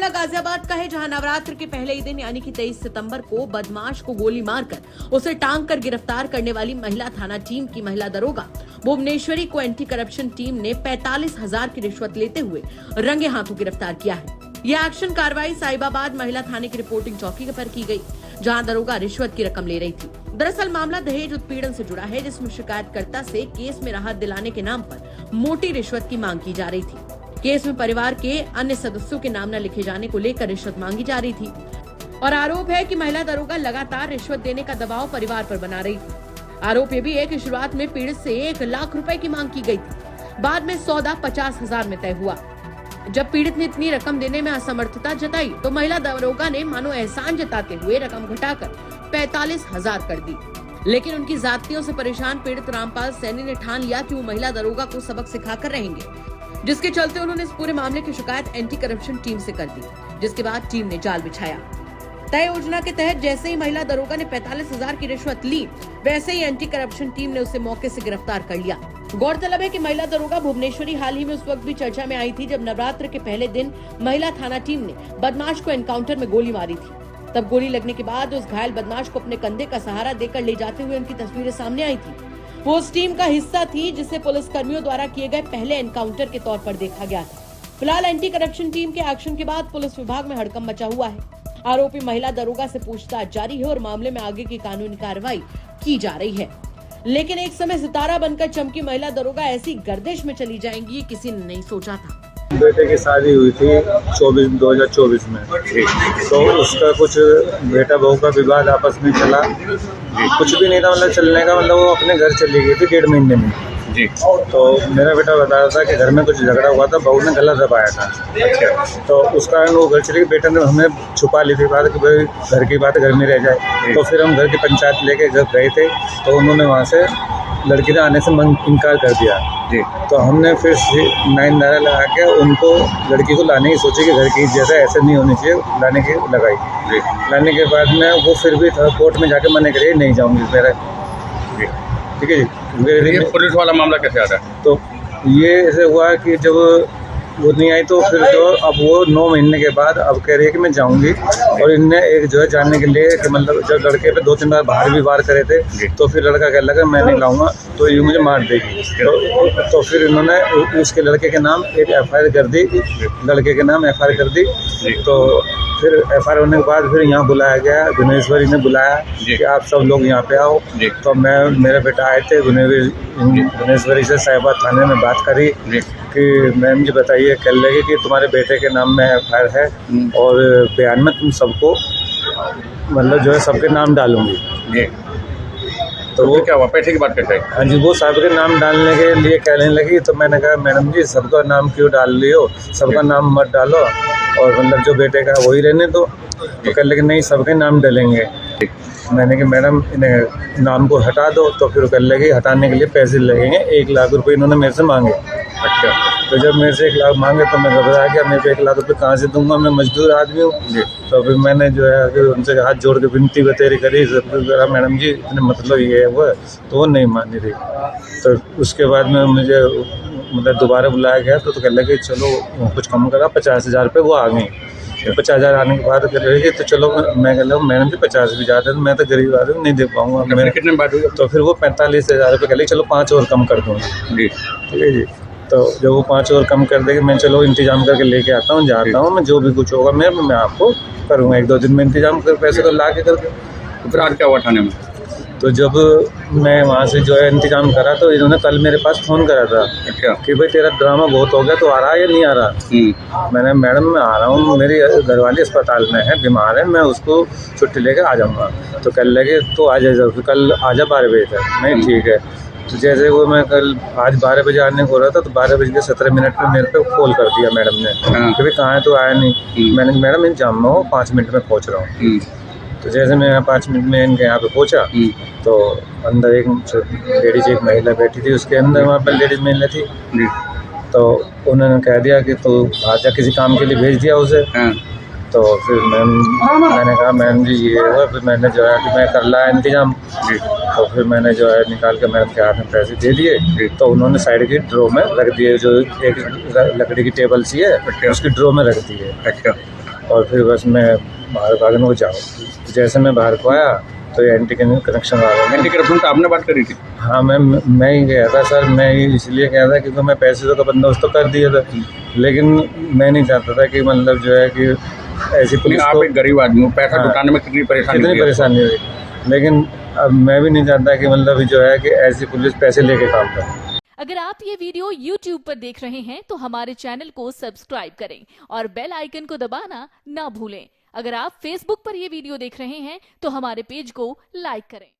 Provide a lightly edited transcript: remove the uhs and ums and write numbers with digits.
मामला गाजियाबाद का है, जहां नवरात्र के पहले ही दिन यानी कि 23 सितंबर को बदमाश को गोली मारकर उसे टांग कर गिरफ्तार करने वाली महिला थाना टीम की महिला दरोगा भुवनेश्वरी को एंटी करप्शन टीम ने 45,000 की रिश्वत लेते हुए रंगे हाथों गिरफ्तार किया है। यह एक्शन कार्रवाई साहिबाबाद महिला थाने की रिपोर्टिंग चौकी पर की गई, जहां दरोगा रिश्वत की रकम ले रही थी। दरअसल मामला दहेज उत्पीड़न से जुड़ा है, जिसमें शिकायतकर्ता से केस में राहत दिलाने के नाम पर मोटी रिश्वत की मांग की जा रही थी। केस में परिवार के अन्य सदस्यों के नाम न लिखे जाने को लेकर रिश्वत मांगी जा रही थी और आरोप है कि महिला दरोगा लगातार रिश्वत देने का दबाव परिवार पर बना रही थी। आरोप ये भी है कि शुरुआत में पीड़ित से 1 लाख रुपए की मांग की गई थी। बाद में सौदा 50,000 में तय हुआ। जब पीड़ित ने इतनी रकम देने में असमर्थता जताई तो महिला दरोगा ने मानो एहसान जताते हुए रकम घटाकर 45,000 कर दी। लेकिन उनकी जातियों से परेशान पीड़ित रामपाल सैनी ने ठान लिया कि वो महिला दरोगा को सबक सिखाकर रहेंगे, जिसके चलते उन्होंने इस पूरे मामले की शिकायत एंटी करप्शन टीम से कर दी, जिसके बाद टीम ने जाल बिछाया। तय योजना के तहत जैसे ही महिला दरोगा ने 45,000 की रिश्वत ली, वैसे ही एंटी करप्शन टीम ने उसे मौके से गिरफ्तार कर लिया। गौरतलब है कि महिला दरोगा भुवनेश्वरी हाल ही में उस वक्त भी चर्चा में आई थी जब नवरात्र के पहले दिन महिला थाना टीम ने बदमाश को एनकाउंटर में गोली मारी थी। तब गोली लगने के बाद उस घायल बदमाश को अपने कंधे का सहारा देकर ले जाते हुए उनकी तस्वीरें सामने आई थी। वो उस टीम का हिस्सा थी जिसे पुलिस कर्मियों द्वारा किए गए पहले एनकाउंटर के तौर पर देखा गया था। फिलहाल एंटी करप्शन टीम के एक्शन के बाद पुलिस विभाग में हड़कंप मचा हुआ है। आरोपी महिला दरोगा से पूछताछ जारी है और मामले में आगे की कानूनी कार्रवाई की जा रही है। लेकिन एक समय सितारा बनकर चमकी महिला दरोगा ऐसी गर्दिश में चली जाएंगी, किसी ने नहीं सोचा था। बेटे की शादी हुई थी 2024 में, तो उसका कुछ बेटा बहू का विवाद आपस में चला। कुछ भी नहीं था, मतलब चलने का, मतलब वो अपने घर चली गई थी 1.5 महीने में जी। तो मेरा बेटा बता रहा था कि घर में कुछ झगड़ा हुआ था, बहू ने गला दबाया था। अच्छा। तो उस कारण वो घर चली गई। बेटे ने हमें छुपा ली थी बात कि भाई घर की बात घर में रह जाए। तो फिर हम घर की पंचायत लेके घर गए थे, तो उन्होंने वहाँ से लड़की ने आने से इनकार कर दिया जी। तो हमने फिर 9 नारा लगा के उनको लड़की को लाने की सोची कि घर की जैसे ऐसे नहीं होनी चाहिए, लाने की लगाई जी। लाने के बाद में वो फिर भी कोर्ट में जाके मना करिए, नहीं जाऊँगी मेरा जी। ठीक है जी। ये पुलिस वाला मामला कैसे आता है? तो ये ऐसे हुआ कि जब वो नहीं आई तो फिर जो अब वो 9 महीने के बाद अब कह रही है कि मैं जाऊंगी। और इनने एक जो है जानने के लिए कि मतलब जब लड़के पे 2-3 बार बाहर भी वार करे थे, तो फिर लड़का कहने लगा मैं नहीं लाऊंगा तो ये मुझे मार देगी। तो फिर इन्होंने उसके लड़के के नाम एक FIR कर दी, लड़के के नाम FIR कर दी। तो फिर FIR होने के बाद फिर यहाँ बुलाया गया, भुवनेश्वरी ने बुलाया कि आप सब लोग यहाँ पे आओ। तो मैं मेरा बेटा आए थे, भुवनेश्वरी से साहिबाबाद थाने में बात करी कि मैम जी बताइए, कह लगे कि तुम्हारे बेटे के नाम में FIR है और बयान में तुम सबको मतलब जो है सबके नाम डालूंगी जी। तो वो क्या हुआ, पैसे की बात करते हैं? हाँ जी, वो साहब के नाम डालने के लिए कहने लगी। तो मैंने कहा मैडम जी सबका नाम क्यों डाल रही हो, सबका नाम मत डालो और मतलब जो बेटे का वही रहने दो। तो कह लगे नहीं सबके नाम डालेंगे। मैंने कहा मैडम इन्हें नाम को हटा दो। तो फिर कह लगे हटाने के लिए पैसे लगेंगे, 1 लाख रुपये इन्होंने मेरे से मांगे। अच्छा। तो जब मेरे से 1 लाख मांगे तो मैं घबरा गया, मेरे को 1 लाख रुपये कहाँ से दूंगा, मैं मजदूर आदमी हूँ जी। तो फिर मैंने जो है उनसे हाथ जोड़ के विनती बतेरी करी, मैडम जी इतने मतलब ये है वो है, तो वो नहीं मानी रही। तो उसके बाद में मुझे मतलब दोबारा बुलाया गया तो कह लगे चलो कुछ कम करा, 50,000 रुपये वो आ गई। 50,000 आने के बाद कह रहे कि तो चलो मैं कह रहा हूँ मैडम जी 50 भी ज़्यादा है, मैं तो गरीब आदमी नहीं दे पाऊँगा। मैंने कितने बात हुई? तो फिर वो 45,000 रुपये कह लगे चलो 5 और कम कर दूँगा जी। ठीक है जी। तो जब वो 5 और कम कर देंगे, मैं चलो इंतजाम करके लेके आता हूँ, जाता हूँ मैं, जो भी कुछ होगा मैं आपको करूँगा, 1-2 दिन में इंतजाम कर पैसे तो ला के करके। तो फिर आज क्या हुआ थाने में? तो जब मैं वहाँ से जो है इंतजाम करा तो इन्होंने कल मेरे पास फ़ोन करा था कि भाई तेरा ड्रामा बहुत हो गया, तो आ रहा है या नहीं आ रहा। मैंने मैडम मैं आ रहा हूँ, मेरी घरवाली अस्पताल में है, बीमार है, मैं उसको छुट्टी लेकर आ जाऊँगा। तो कल लगे तो आ जाए, कल आ जा 12 बजे तक। नहीं ठीक है। तो जैसे वो मैं कल आज 12 बजे आने को रहा था तो 12:17 पे मेरे पे कॉल कर दिया मैडम ने कि भाई कहाँ है तो आया नहीं। मैंने मैडम इन जाम में हो, 5 मिनट में पहुँच रहा हूँ। तो जैसे मैं 5 मिनट में इनके यहाँ पे पहुँचा तो अंदर एक लेडीज एक महिला बैठी थी, उसके अंदर वहाँ पर लेडीज महिला थी। तो उन्होंने कह दिया कि तो आजा, किसी काम के लिए भेज दिया उसे। तो फिर मैंने कहा मैम जी ये हुआ। फिर मैंने जो है कि मैं कर लाया इंतजाम जी। तो फिर मैंने जो है निकाल के मैडम के हाथ में पैसे दे दिए। तो उन्होंने साइड की ड्रॉ में रख दिए, जो एक लकड़ी की टेबल सी है उसकी ड्रॉ में रख दिए। अच्छा। और फिर बस मैं बाहर भागने को जाऊँ। जैसे मैं बाहर को आया तो ये एंटी कनेक्शन आ गया। एंटी करप्शन तो आपने बात करी थी? हाँ, मैं ही गया था सर। मैं ही इसलिए गया था क्योंकि मैं पैसे तो बंदोबस्त तो कर दिया था, लेकिन मैं नहीं चाहता था कि मतलब जो है कि ऐसी पुलिस आप को एक गरीब आदमी हो, पैसा हाँ, जुटाने में कितनी परेशानी हुई आपको? परेशानी हुई, लेकिन अब मैं भी नहीं चाहता कि मतलब जो है कि ऐसी पुलिस पैसे लेके काम करे। अगर आप ये वीडियो YouTube पर देख रहे हैं तो हमारे चैनल को सब्सक्राइब करें और बेल आइकन को दबाना ना भूलें। अगर आप Facebook पर ये वीडियो देख रहे हैं तो हमारे पेज को लाइक करें।